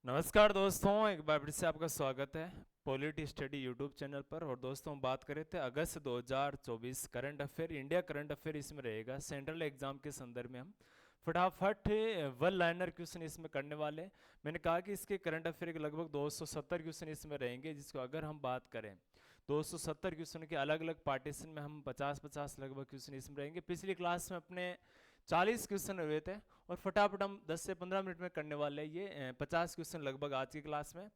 नमस्कार दोस्तों, एक बार फिर से आपका स्वागत है पॉलिटी स्टडी यूट्यूब चैनल पर। और दोस्तों, हम बात कर रहे थे अगस्त 2024 current affair, India current affair इसमें रहेगा। सेंट्रल एग्जाम के संदर्भ में हम फटाफट वन लाइनर क्वेश्चन इसमें करने वाले हैं। मैंने कहा कि इसके करंट अफेयर के लगभग 270 क्वेश्चन इसमें रहेंगे, जिसको अगर हम बात करें 270 क्वेश्चन के अलग अलग पार्टीशन में हम 50-50 लगभग क्वेश्चन इसमें रहेंगे। पिछली क्लास में अपने 40 क्वेश्चन हुए थे और फटाफट हम 10 से 15 मिनट में करने वाले हैं ये 50 क्वेश्चन लगभग आज की क्लास में।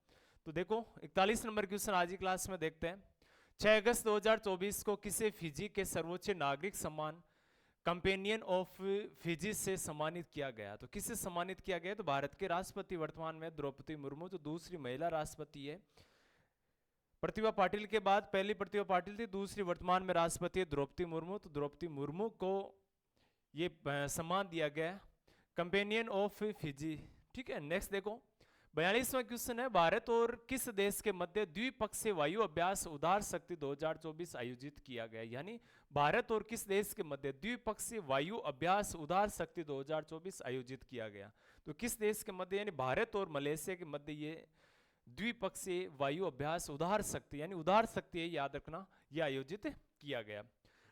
तो देखो, 41 नंबर क्वेश्चन आज की क्लास में देखते हैं। 6 अगस्त 2024 को किसे फिजी के सर्वोच्च नागरिक सम्मान कंपेनियन ऑफ फिजी से सम्मानित किया गया? तो किसे सम्मानित किया गया? तो भारत के राष्ट्रपति वर्तमान में द्रौपदी मुर्मू, जो दूसरी महिला राष्ट्रपति है। प्रतिभा पाटिल के बाद पहली प्रतिभा पाटिल थी, दूसरी वर्तमान में राष्ट्रपति है द्रौपदी मुर्मू। तो द्रौपदी मुर्मू को ये सम्मान दिया गया, कंपेनियन ऑफ फिजी। ठीक है, नेक्स्ट देखो, 42वां क्वेश्चन है, भारत और किस देश के मध्य द्विपक्षीय वायु अभ्यास उदार शक्ति 2024 आयोजित किया गया? यानी भारत और किस देश के मध्य द्विपक्षीय वायु अभ्यास उदार शक्ति 2024 आयोजित किया गया? तो किस देश के मध्य, यानी भारत और मलेशिया के मध्य ये द्विपक्षीय वायु अभ्यास उदार शक्ति, यानी उदार शक्ति है, याद रखना, ये आयोजित किया गया।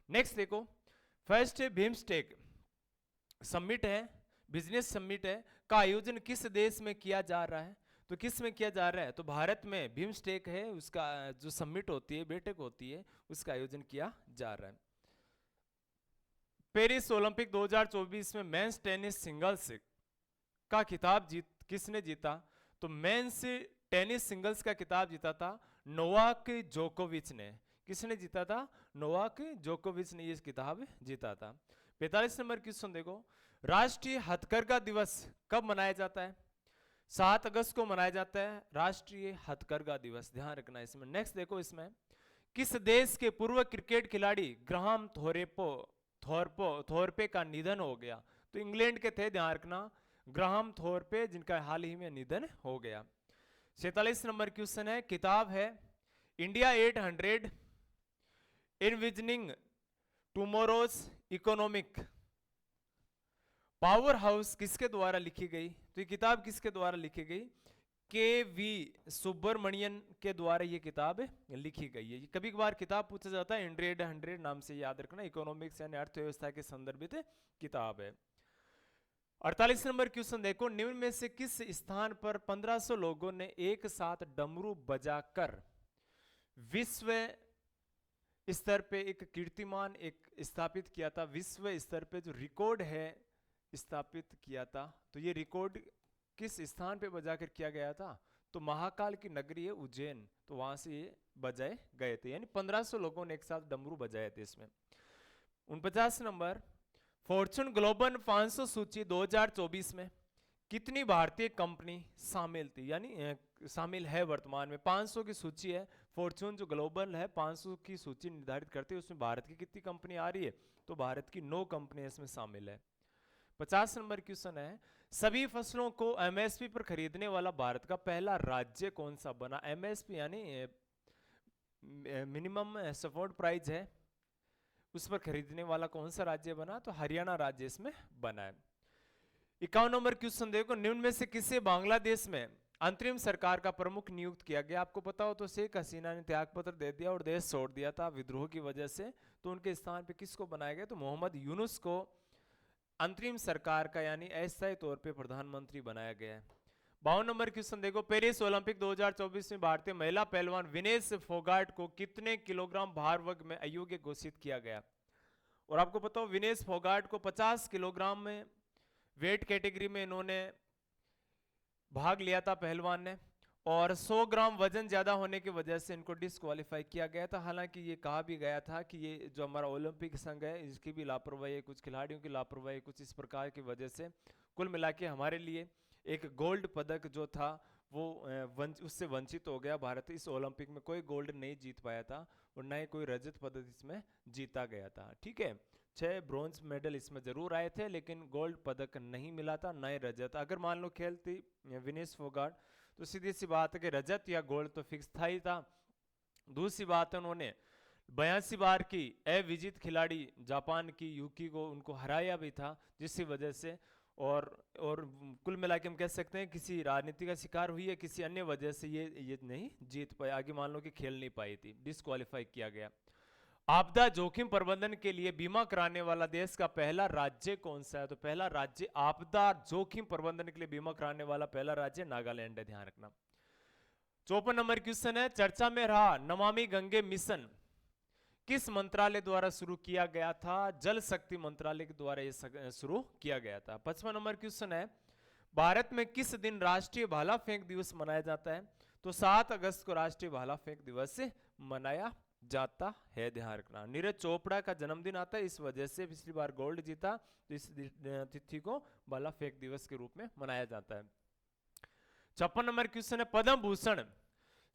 नेक्स्ट देखो, फर्स्ट बिम्स्टेक समिट है, बिजनेस समिट है, का आयोजन किस देश में किया जा रहा है? तो किस में किया जा रहा है? तो भारत में बिम्स्टेक है, उसका जो समिट होती है, बैठक होती है, उसका आयोजन किया जा रहा है। पेरिस ओलंपिक 2024 में मेंस टेनिस सिंगल्स का खिताब किसने जीता? तो मेंस टेनिस सिंगल्स का खिताब जीता था नोवाक जोकोविच ने। किसने जीता था? नोवाक जोकोविच ने ये खिताब जीता था। 45 नंबर क्वेश्चन देखो, राष्ट्रीय हथकरघा दिवस कब मनाया जाता है? 7 अगस्त को मनाया जाता है राष्ट्रीय हथकरघा दिवस, ध्यान रखना इसमें। नेक्स्ट देखो, इसमें किस देश के पूर्व क्रिकेट खिलाड़ी ग्राहम थोरपे का निधन हो गया? तो इंग्लैंड के थे, ध्यान रखना, ग्राहम थोरपे, जिनका हाल ही में निधन हो गया। 47 नंबर क्वेश्चन है, किताब है India 800 envisioning tomorrow's economic power house किसके द्वारा लिखी गई? तो ये किताब किसके द्वारा लिखी गई? के वी सुब्रमण्यन के द्वारा ये किताब लिखी गई है। कभी कभार किताब पूछा जाता है, इंडिया 800 नाम से याद रखना, इकोनॉमिक्स यानी अर्थव्यवस्था के संदर्भित किताब है। 48 नंबर क्वेश्चन देखो, निम्न में से किस स्थान पर 1500 लोगों ने एक साथ डमरू बजाकर विश्व स्तर पे एक कीर्तिमान एक स्थापित किया था? विश्व स्तर पे जो रिकॉर्ड है स्थापित किया था, तो ये रिकॉर्ड किस स्थान पे बजाकर किया गया था? तो महाकाल की नगरी है उज्जैन, तो वहां से ये बजाए गए थे, यानी 1500 लोगों ने एक साथ डमरू बजाए थे इसमें। 49 नंबर, फॉर्चून ग्लोबल 500 सूची 2024 में कितनी भारतीय कंपनी शामिल थी? यानी शामिल है वर्तमान में 500 की सूची है, फॉर्चून जो ग्लोबल है 500 की सूची निर्धारित करती है, उसमें भारत की कितनी कंपनी आ रही है? तो भारत की 9 कंपनी इसमें शामिल है। 50 नंबर क्वेश्चन है, सभी फसलों को एमएसपी पर खरीदने वाला भारत का पहला राज्य कौन सा बना? एमएसपी यानी मिनिमम सपोर्ट प्राइस है, उस पर खरीदने वाला कौन सा राज्य बना? तो हरियाणा राज्य इसमें बना है। 51 नंबर क्वेश्चन देखो, निम्न में से किसे बांग्लादेश में अंतरिम सरकार का प्रमुख नियुक्त किया गया? आपको पता हो तो शेख हसीना ने त्यागपत्र दे दिया और देश छोड़ दिया था विद्रोह की वजह से, तो उनके स्थान पे किसको बनाया गया? तो मोहम्मद यूनुस को अंतरिम सरकार का यानी अस्थायी तौर पे प्रधानमंत्री बनाया गया है। 52 नंबर क्वेश्चन देखो, पेरिस ओलंपिक 2024 में भारतीय महिला पहलवान विनेश फोगाट को कितने किलोग्राम भार वर्ग में अयोग्य घोषित किया गया? और आपको पता हो विनेश फोगाट को 50 किलोग्राम में वेट कैटेगरी में इन्होंने भाग लिया था पहलवान ने, और 100 ग्राम वजन ज्यादा होने की वजह से इनको डिस्क्वालीफाई किया गया था। हालांकि ये कहा भी गया था कि ये जो हमारा ओलंपिक संघ है इसकी भी लापरवाही है, कुछ खिलाड़ियों की लापरवाही, कुछ इस प्रकार की वजह से कुल मिला के हमारे लिए एक गोल्ड पदक जो था वो उससे वंचित हो गया। भारत इस ओलंपिक में कोई गोल्ड नहीं जीत पाया था और न ही कोई रजत पदक इसमें जीता गया था। ठीक है, 6 ब्रॉन्ज मेडल इसमें जरूर आए थे, लेकिन गोल्ड पदक नहीं मिला था, न ही रजत। अगर मान लो खेलती विनेश फोगाट तो सीधी सी बात है कि रजत या गोल्ड तो फिक्स था ही था। दूसरी बात है, उन्होंने 82 बार की अविजित खिलाड़ी जापान की यूकी को उनको हराया भी था, जिसकी वजह से और कुल मिला के हम कह सकते हैं किसी राजनीति का शिकार हुई है, किसी अन्य वजह से ये नहीं जीत पाई, आगे मान लो कि खेल नहीं पाई थी, डिस्क्वालीफाई किया गया। आपदा जोखिम प्रबंधन के लिए बीमा कराने वाला देश का पहला राज्य कौन सा है? तो पहला राज्य आपदा जोखिम प्रबंधन के लिए बीमा कराने वाला पहला राज्य नागालैंड है, ध्यान रखना। 54 नंबर क्वेश्चन है, चर्चा में रहा नमामि गंगे मिशन किस मंत्रालय द्वारा शुरू किया गया था? जल शक्ति मंत्रालय के द्वारा यह शुरू किया गया था। 55 नंबर क्वेश्चन है, भारत में किस दिन राष्ट्रीय भाला फेंक दिवस मनाया जाता है? तो 7 अगस्त को राष्ट्रीय भाला फेंक दिवस मनाया जाता है, ध्यान रखना। नीरज चोपड़ा का जन्मदिन आता है, इस वजह से पिछली बार गोल्ड जीता, तो इस तिथि को भाला फेंक दिवस के रूप में मनाया जाता है। 56 नंबर क्वेश्चन है, पद्म भूषण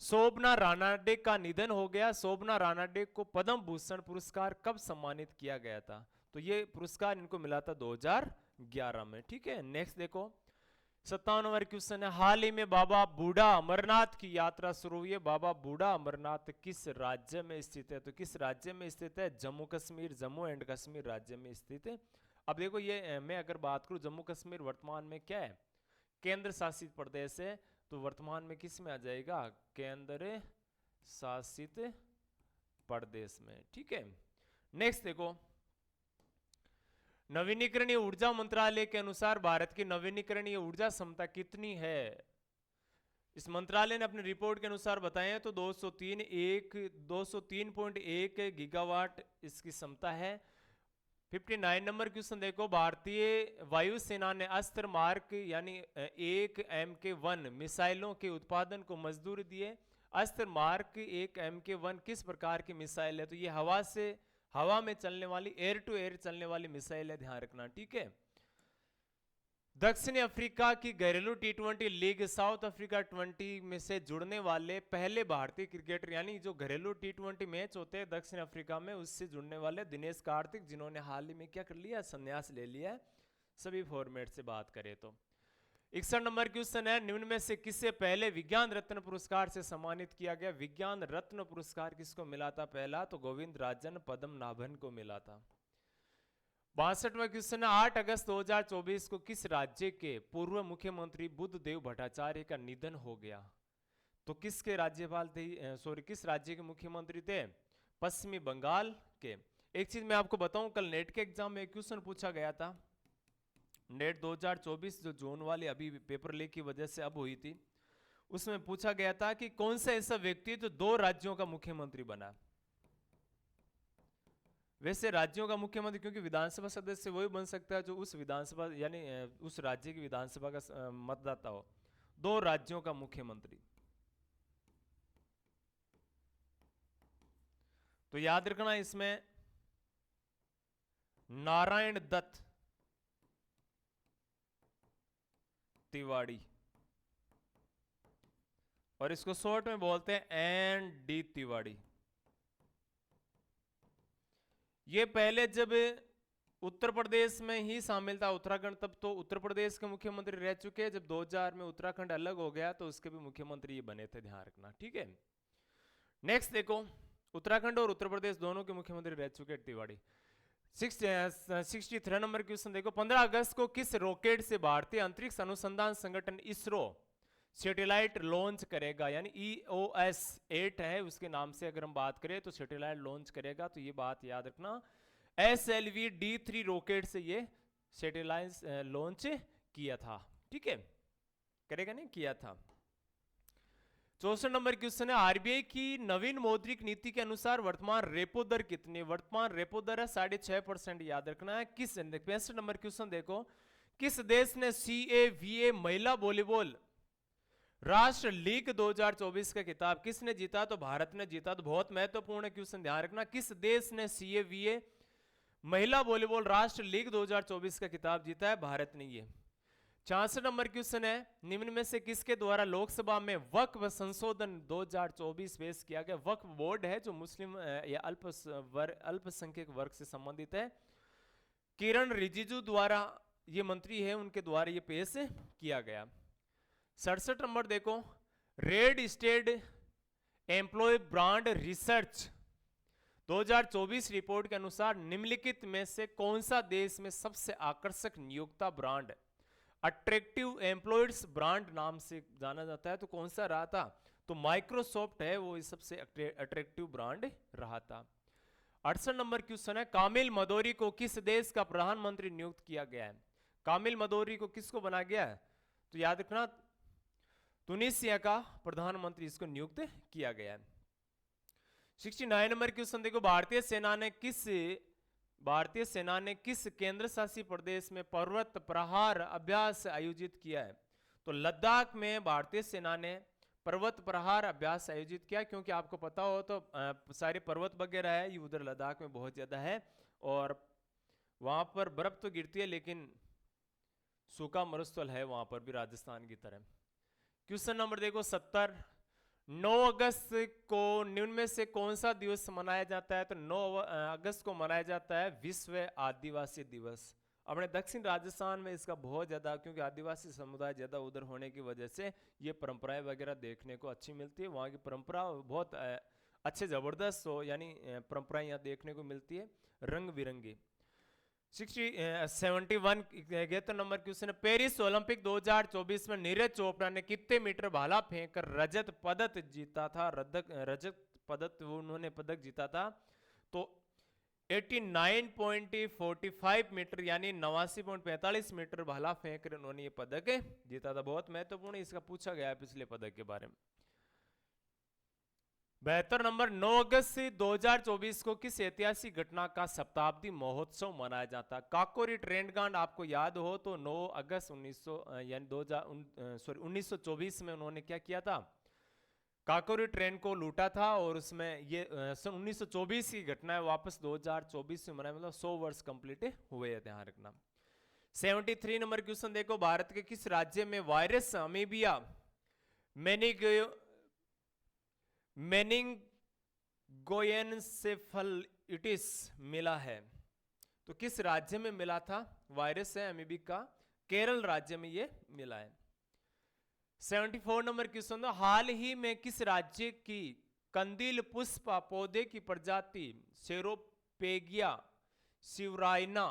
शोभना रानाडे का निधन हो गया। शोभना रानाडे को पद्म भूषण पुरस्कार कब सम्मानित किया गया था? तो ये पुरस्कार इनको मिला था 2011 में, ठीक है। नेक्स्ट देखो, 57 नंबर क्वेश्चन है, हाल ही में बाबा बूढ़ा अमरनाथ की यात्रा शुरू हुई है। बाबा बूढ़ा अमरनाथ किस राज्य में स्थित है? तो किस राज्य में स्थित है? जम्मू कश्मीर, जम्मू एंड कश्मीर राज्य में स्थित है। अब देखो ये मैं अगर बात करूं, जम्मू कश्मीर वर्तमान में क्या है? केंद्र शासित प्रदेश है, तो वर्तमान में किस में आ जाएगा? केंद्र शासित प्रदेश में, ठीक है। नेक्स्ट देखो, नवीनीकरणीय ऊर्जा मंत्रालय के अनुसार भारत की नवीनीकरणीय ऊर्जा क्षमता कितनी है? इस मंत्रालय ने अपनी रिपोर्ट के अनुसार बताए हैं, तो 203.1 गीगावाट इसकी क्षमता है। 59 नंबर क्वेश्चन देखो, भारतीय वायुसेना ने अस्त्र मार्क यानी 1 MK1 मिसाइलों के उत्पादन को मंजूरी दी है। अस्त्र मार्क 1 MK1 किस प्रकार की मिसाइल है? तो ये हवा में चलने वाली, एयर टू एयर चलने वाली मिसाइल है, ध्यान रखना, ठीक है। दक्षिण अफ्रीका की घरेलू T20 लीग साउथ अफ्रीका 20 में से जुड़ने वाले पहले भारतीय क्रिकेटर, यानी जो घरेलू T20 मैच होते हैं दक्षिण अफ्रीका में, उससे जुड़ने वाले दिनेश कार्तिक, जिन्होंने हाल ही में क्या कर लिया? संन्यास ले लिया है, सभी फॉर्मेट से बात करें तो। 61 नंबर क्वेश्चन है, निम्न में से किसे पहले विज्ञान रत्न पुरस्कार से सम्मानित किया गया? विज्ञान रत्न पुरस्कार किसको मिला था पहला? तो गोविंद राजन पद्मनाभन को मिला था। 62वां क्वेश्चन है, 8 अगस्त 2024 को किस राज्य के पूर्व मुख्यमंत्री बुद्धदेव भट्टाचार्य का निधन हो गया? तो किसके राज्यपाल थे? किस राज्य के मुख्यमंत्री थे? पश्चिमी बंगाल के। एक चीज मैं आपको बताऊं, कल नेट के एग्जाम में क्वेश्चन पूछा गया था, नेट 2024 जो जून वाली अभी पेपर लीक की वजह से अब हुई थी, उसमें पूछा गया था कि कौन सा ऐसा व्यक्ति है जो 2 राज्यों का मुख्यमंत्री बना। वैसे राज्यों का मुख्यमंत्री, क्योंकि विधानसभा सदस्य वही बन सकता है जो उस विधानसभा यानी उस राज्य की विधानसभा का मतदाता हो। 2 राज्यों का मुख्यमंत्री, तो याद रखना इसमें नारायण दत्त तिवारी, और इसको शॉर्ट में बोलते हैं ND तिवारी। ये पहले जब उत्तर प्रदेश में ही शामिल था उत्तराखंड, तब तो उत्तर प्रदेश के मुख्यमंत्री रह चुके हैं। जब 2000 में उत्तराखंड अलग हो गया तो उसके भी मुख्यमंत्री ये बने थे, ध्यान रखना, ठीक है। नेक्स्ट देखो, उत्तराखंड और उत्तर प्रदेश दोनों के मुख्यमंत्री रह चुके तिवारी। 63 नंबर क्वेश्चन देखो, 15 अगस्त को किस रॉकेट से भारतीय अंतरिक्ष अनुसंधान संगठन इसरो सैटेलाइट लॉन्च करेगा? यानी EOS 8 है उसके नाम से अगर हम बात करें तो सैटेलाइट लॉन्च करेगा, तो ये बात याद रखना। SLV D3 रॉकेट से ये सैटेलाइट लॉन्च किया था, ठीक है, करेगा नहीं, किया था। 64 नंबर क्वेश्चन है, RBI की नवीन मौद्रिक नीति के अनुसार वर्तमान रेपो दर कितनी? वर्तमान रेपो दर है 6.5%, याद रखना है। 65 नंबर क्वेश्चन देखो, किस देश ने CAVA महिला वॉलीबॉल राष्ट्र लीग 2024 का खिताब किसने जीता? तो भारत ने जीता। तो बहुत महत्वपूर्ण क्वेश्चन, ध्यान रखना, किस देश ने CAVA महिला वॉलीबॉल राष्ट्र लीग 2024 का खिताब जीता है? भारत ने। ये 66 नंबर क्वेश्चन है, निम्न में से किसके द्वारा लोकसभा में वक्फ संशोधन 2024 पेश किया गया? वक्फ बोर्ड है जो मुस्लिम या अल्पसंख्यक वर्ग से संबंधित है, किरण रिजिजू द्वारा ये मंत्री है, उनके द्वारा ये पेश किया गया। 67 नंबर देखो, Randstad employer brand research 2024 report के अनुसार निम्नलिखित में से कौन सा देश में सबसे आकर्षक नियोक्ता ब्रांड अट्रैक्टिव एम्प्लॉयर्स ब्रांड नाम से जाना जाता है, तो कौन सा रहा था? तो माइक्रोसॉफ्ट है वो इस सबसे अट्रैक्टिव ब्रांड रहा था। 68 नंबर क्वेश्चन है, कामिल मदोरी को किस देश का प्रधानमंत्री नियुक्त किया गया है? कामिल मदोरी को किसको बनाया गया है? तो याद रखना, तुनिसिया का प्रधानमंत्री इसको नियुक्त किया गया है। 69 नंबर क्वेश्चन देखो, भारतीय सेना ने किस केंद्र शासित प्रदेश में पर्वत प्रहार अभ्यास आयोजित किया है? तो लद्दाख में भारतीय सेना ने पर्वत प्रहार अभ्यास आयोजित किया, क्योंकि आपको पता हो तो सारे पर्वत वगैरह है ये उधर लद्दाख में बहुत ज्यादा है, और वहां पर बर्फ तो गिरती है लेकिन सूखा मरुस्थल है वहां पर भी, राजस्थान की तरह। क्वेश्चन नंबर देखो 70, 9 अगस्त को निम्न में से कौन सा दिवस मनाया जाता है? तो 9 अगस्त को मनाया जाता है विश्व आदिवासी दिवस। अपने दक्षिण राजस्थान में इसका बहुत ज़्यादा, क्योंकि आदिवासी समुदाय ज़्यादा उधर होने की वजह से ये परंपराएं वगैरह देखने को अच्छी मिलती है। वहाँ की परंपरा बहुत अच्छे ज़बरदस्त हो, यानी परंपराएं यहाँ देखने को मिलती है रंग बिरंगी। 71 तो नंबर क्वेश्चन है, पेरिस ओलंपिक 2024 में नीरज चोपड़ा ने कितने मीटर भाला फेंक कर रजत पदक जीता था? रजत पदक उन्होंने पदक जीता था। तो 89.45 मीटर यानी 89.45 मीटर भाला फेंक कर उन्होंने ये पदक जीता था। बहुत महत्वपूर्ण इसका पूछा गया है पिछले पदक के बारे में। 72 नंबर, 9 अगस्त 2024 को किस ऐतिहासिक घटना का शताब्दी महोत्सव मनाया जाता है? काकोरी ट्रेन कांड आपको याद हो तो 9 अगस्त 1924 में उन्होंने क्या किया था? काकोरी ट्रेन को लूटा था, और उसमें ये 1924 की घटना है, वापस 2024 में मनाया, मतलब 100 वर्ष कंप्लीट हुए हैं, ध्यान रखना। 73 नंबर क्वेश्चन देखो, भारत के किस राज्य में वायरस अमीबिया मेनिंगोएन्सेफलाइटिस मिला है? तो किस राज्य में मिला था? वायरस है अमीबी का, केरल राज्य में ये मिला है। 74 नंबर क्वेश्चन, हाल ही में किस राज्य की कंदील पुष्प पौधे की प्रजाति सेरोपेगिया शिवरायना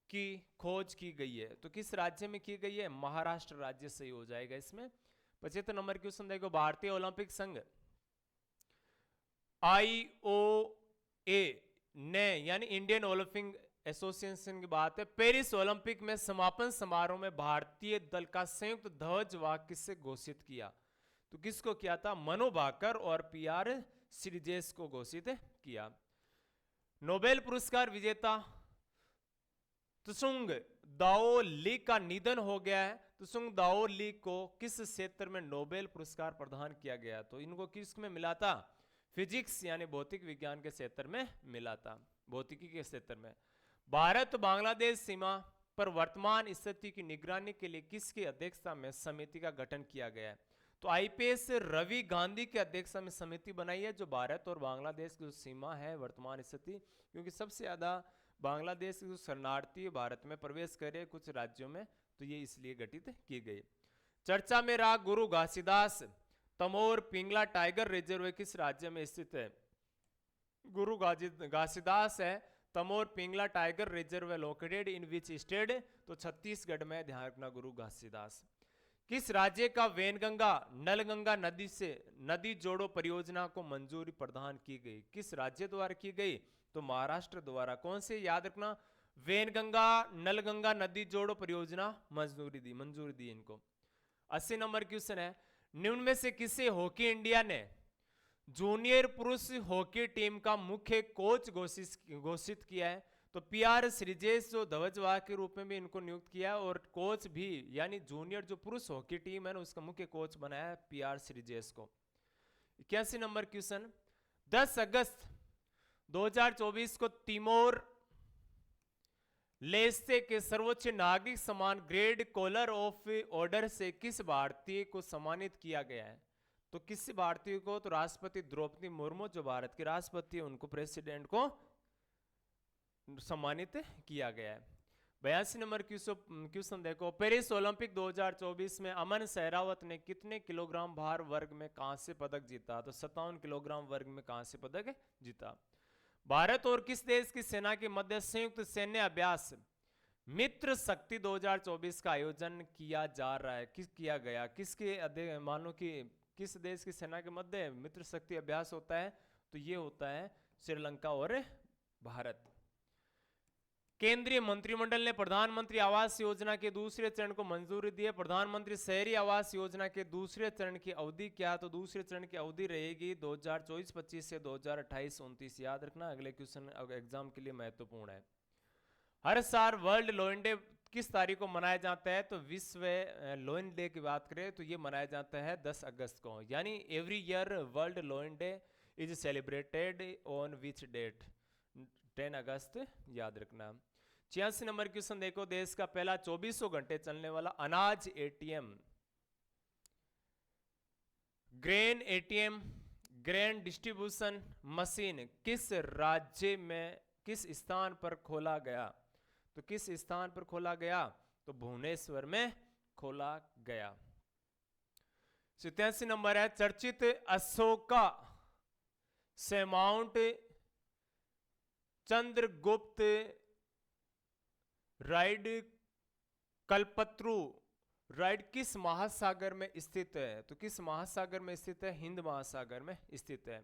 की खोज की गई है? तो किस राज्य में की गई है? महाराष्ट्र राज्य सही हो जाएगा इसमें। 75 नंबर क्वेश्चन देखो, भारतीय ओलंपिक संघ IOA ने, यानी इंडियन ओलंपिक एसोसिएशन की बात है, पेरिस ओलंपिक में समापन समारोह में भारतीय दल का संयुक्त ध्वज वाक्य किससे घोषित किया? तो किसको किया था? मनु भाकर और PR श्रीजेश को घोषित किया। नोबेल पुरस्कार विजेता त्सुंग दाओ ली का निधन हो गया है। त्सुंग दाओ ली को किस क्षेत्र में नोबेल पुरस्कार प्रदान किया गया? तो इनको किस में मिला था? फिजिक्स यानी भौतिक विज्ञान के क्षेत्र में मिला था, भौतिकी के क्षेत्र में। भारत बांग्लादेश सीमा पर वर्तमान स्थिति की निगरानी के लिए किसकी अध्यक्षता में समिति का गठन किया गया है? तो IPS रवि गांधी की अध्यक्षता में समिति बनाई है, जो भारत और बांग्लादेश की जो सीमा है वर्तमान स्थिति, क्योंकि सबसे ज्यादा बांग्लादेश के शरणार्थी भारत में प्रवेश करे कुछ राज्यों में, तो ये इसलिए गठित की गई। चर्चा में रहा गुरु घासीदास तमोर पिंगला टाइगर रिजर्व किस राज्य में स्थित है? गुरु घासीदास है Tamor Pingla tiger reserve located in which state? तो छत्तीसगढ़ में, ध्यान रखना गुरु घासीदास। किस राज्य का वैनगंगा नलगंगा नदी से नदी जोड़ो परियोजना को मंजूरी प्रदान की गई? किस राज्य द्वारा की गई? तो महाराष्ट्र द्वारा। कौन से? याद रखना, वैनगंगा नलगंगा नदी जोड़ो परियोजना मंजूरी दी इनको। 80 नंबर क्वेश्चन है, निम्न में से किसे हॉकी इंडिया ने जूनियर पुरुष हॉकी टीम का मुख्य कोच घोषित किया है? तो PR श्रीजेश जो ध्वजवाहक के रूप में भी इनको नियुक्त किया, और कोच भी, यानी जूनियर जो पुरुष हॉकी टीम है ना उसका मुख्य कोच बनाया है PR श्रीजेश को। 81 नंबर क्वेश्चन, 10 अगस्त 2024 को तिमोर लेस्ते के सर्वोच्च नागरिक सम्मान ग्रेड कॉलर ऑफ ऑर्डर से किस भारतीय को सम्मानित किया गया है? तो किस भारतीय को? तो राष्ट्रपति द्रौपदी मुर्मू जो भारत के राष्ट्रपति है उनको, प्रेसिडेंट को सम्मानित किया गया है। 82 नंबर क्वेश्चन देखो, पेरिस ओलंपिक 2024 में अमन सहरावत ने कितने किलोग्राम भार वर्ग में कांस्य पदक जीता? तो 57 किलोग्राम वर्ग में कांस्य पदक जीता। भारत और किस देश की सेना के मध्य संयुक्त सैन्य अभ्यास मित्र शक्ति 2024 का आयोजन किया जा रहा है, किया गया किसके मान लो कि किस देश की सेना के मध्य मित्र शक्ति अभ्यास होता है, तो ये होता है श्रीलंका और भारत। केंद्रीय मंत्रिमंडल ने प्रधानमंत्री आवास योजना के दूसरे चरण को मंजूरी दी है। प्रधानमंत्री शहरी आवास योजना के दूसरे चरण की अवधि क्या, तो दूसरे चरण की अवधि रहेगी 2024-25 से 2028-29। याद रखना, अगले क्वेश्चन एग्जाम के लिए महत्वपूर्ण है। हर साल वर्ल्ड लोन डे किस तारीख को मनाया जाता है, तो विश्व लोन डे की बात करें तो ये मनाया जाता है 10 अगस्त को, यानी every year world lion day is celebrated on which date, 10 अगस्त, याद रखना। 86 नंबर क्वेश्चन देखो, देश का पहला 24 घंटे चलने वाला अनाज ATM, grain ATM, grain distribution machine किस राज्य में किस स्थान पर खोला गया, तो किस स्थान पर खोला गया, तो भुवनेश्वर में खोला गया। 87 नंबर है, चर्चित अशोका से माउंट चंद्रगुप्त राइड कल्पत्रु राइड किस महासागर में स्थित है, तो किस महासागर में स्थित है, हिंद महासागर में स्थित है।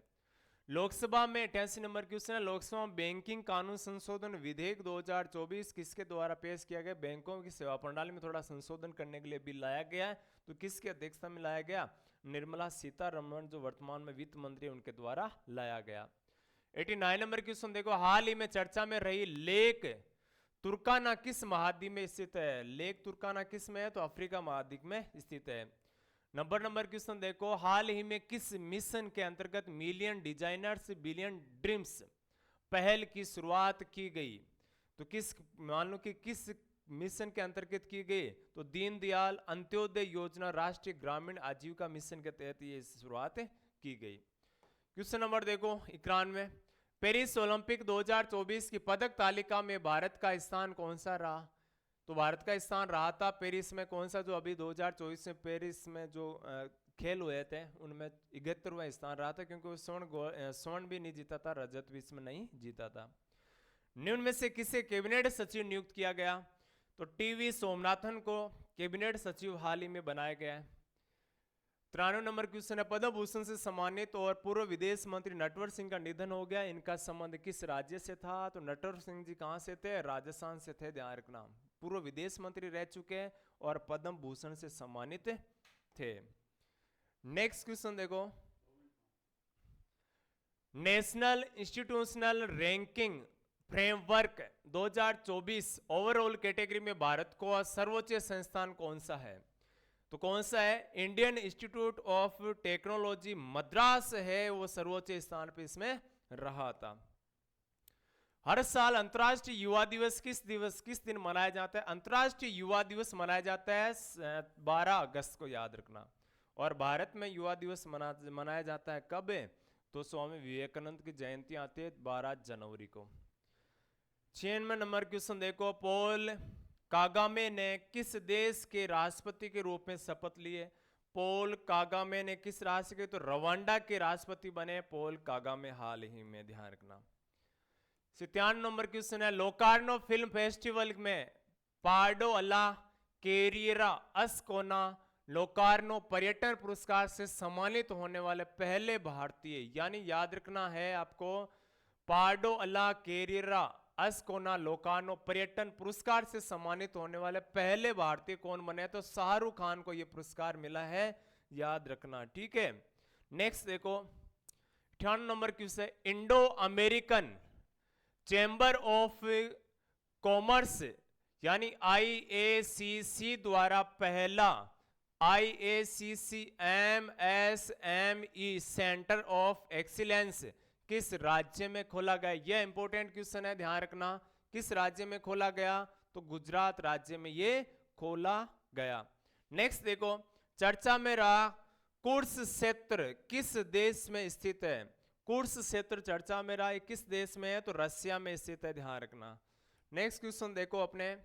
लोकसभा में 88 नंबर क्वेश्चन है, लोकसभा में बैंकिंग कानून संशोधन विधेयक 2024 किसके द्वारा पेश किया गया, बैंकों की सेवा प्रणाली में थोड़ा संशोधन करने के लिए बिल लाया गया है, तो किसकी अध्यक्षता में लाया गया, निर्मला सीतारमण जो वर्तमान में वित्त मंत्री है उनके द्वारा लाया गया। 89 नंबर क्वेश्चन देखो, हाल ही में चर्चा में रही लेक तुर्काना किस महाद्वीप में स्थित है, लेक तुर्काना किस में है, तो अफ्रीका महाद्वीप में स्थित है। नंबर क्वेश्चन देखो, हाल ही में किस मिशन के अंतर्गत मिलियन डिजाइनर्स बिलियन ड्रीम्स पहल की शुरुआत की गई, तो किस मान लो कि किस मिशन के अंतर्गत की गई, तो दीनदयाल अंत्योदय योजना राष्ट्रीय ग्रामीण आजीविका मिशन के तहत ये शुरुआत की गई। क्वेश्चन नंबर देखो 91, पेरिस ओलंपिक 2024 की पदक तालिका में भारत का स्थान कौन सा रहा, तो भारत का स्थान रहा था पेरिस में कौन सा, जो अभी 2024 में पेरिस में जो खेल हुए थे उनमें 71वां स्थान रहा था, क्योंकि वो स्वर्ण भी नहीं जीता था, रजत भी इसमें नहीं जीता था। निम्न में से किसे कैबिनेट सचिव नियुक्त किया गया, तो टीवी सोमनाथन को कैबिनेट सचिव हाल ही में बनाया गया है। 93 नंबर क्वेश्चन है, पद्म भूषण से सम्मानित और पूर्व विदेश मंत्री नटवर सिंह का निधन हो गया, इनका संबंध किस राज्य से था, तो नटवर सिंह जी कहां से थे, राजस्थान से थे, ध्यान रखना। पूर्व विदेश मंत्री रह चुके और पद्म भूषण से सम्मानित थे। नेक्स्ट क्वेश्चन देखो, national institutional ranking framework 2024 overall category में भारत को सर्वोच्च संस्थान कौन सा है, तो कौन सा है, Indian institute of technology Madras है, वो सर्वोच्च स्थान पे इसमें रहा था। हर साल अंतर्राष्ट्रीय युवा दिवस किस दिन मनाया जाता है, अंतर्राष्ट्रीय युवा दिवस मनाया जाता है 12 अगस्त को, याद रखना। और भारत में युवा दिवस मनाया जाता है कब, तो स्वामी विवेकानंद की जयंती आती है 12 जनवरी को। 96 नंबर क्वेश्चन देखो, पॉल कागामे ने किस देश के राष्ट्रपति के रूप में शपथ लिए, पॉल कागामे ने किस राष्ट्र के, तो रवांडा के राष्ट्रपति बने पॉल कागामे हाल ही में, ध्यान रखना। 97 नंबर क्वेश्चन है, लोकार्नो फिल्म फेस्टिवल में पार्डो अला कैरियरा अस्कोना लोकार्नो पर्यटन पुरस्कार से सम्मानित होने वाले पहले भारतीय, यानी याद रखना है आपको, पार्डो अला कैरियरा अस्कोना लोकार्नो पर्यटन पुरस्कार से सम्मानित होने वाले पहले भारतीय कौन बने, तो शाहरुख खान को यह पुरस्कार मिला है, याद रखना, ठीक है। नेक्स्ट देखो 98 number question, Indo American chamber of commerce यानी IACC द्वारा पहला IACC MSME centre of excellence किस राज्य में खोला गया, यह इंपॉर्टेंट क्वेश्चन है, ध्यान रखना। किस राज्य में खोला गया, तो गुजरात राज्य में ये खोला गया। नेक्स्ट देखो, चर्चा में रहा कुर्स क्षेत्र किस देश में स्थित है, कुर्स क्षेत्र चर्चा में रहा किस देश में है, तो रसिया में स्थित है, ध्यान रखना। नेक्स्ट क्वेश्चन देखो अपने,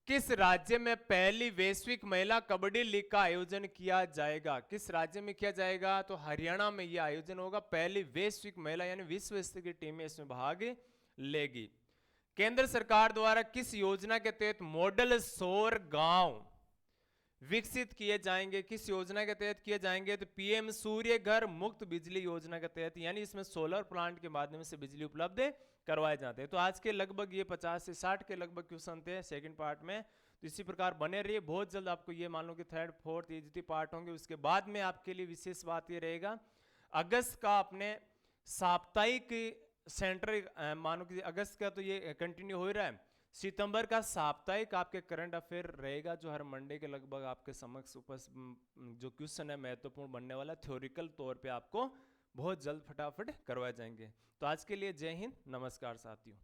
किस राज्य में पहली वैश्विक महिला कबड्डी लीग का आयोजन किया जाएगा, किस राज्य में किया जाएगा, तो हरियाणा में यह आयोजन होगा। पहली वैश्विक महिला यानी विश्व स्तर की टीमें इसमें भाग लेगी। केंद्र सरकार द्वारा किस योजना के तहत मॉडल सौर गांव विकसित किए जाएंगे? किस योजना के तहत किए जाएंगे? तो पीएम सूर्य घर मुफ्त बिजली योजना के तहत, यानी इसमें सोलर प्लांट के माध्यम से बिजली उपलब्ध करवाए जाते हैं। तो आज के लगभग ये 50 से 60 के लगभग क्वेश्चन थे सेकंड पार्ट में। तो इसी प्रकार बने रहिए, बहुत जल्द आपको ये मान लो कि थर्ड फोर्थ ये जितने पार्ट होंगे उसके बाद में आपके लिए विशेष बात ये रहेगा, अगस्त का अपने साप्ताहिक सेंटर मानो कि अगस्त का तो ये कंटिन्यू हो ही रहा है, सितंबर का साप्ताहिक आपके करंट अफेयर रहेगा, जो हर मंडे के लगभग आपके समक्ष जो क्वेश्चन है महत्वपूर्ण बनने वाला, थ्योरिकल तौर पे आपको बहुत जल्द फटाफट करवाए जाएंगे। तो आज के लिए जय हिंद, नमस्कार साथियों।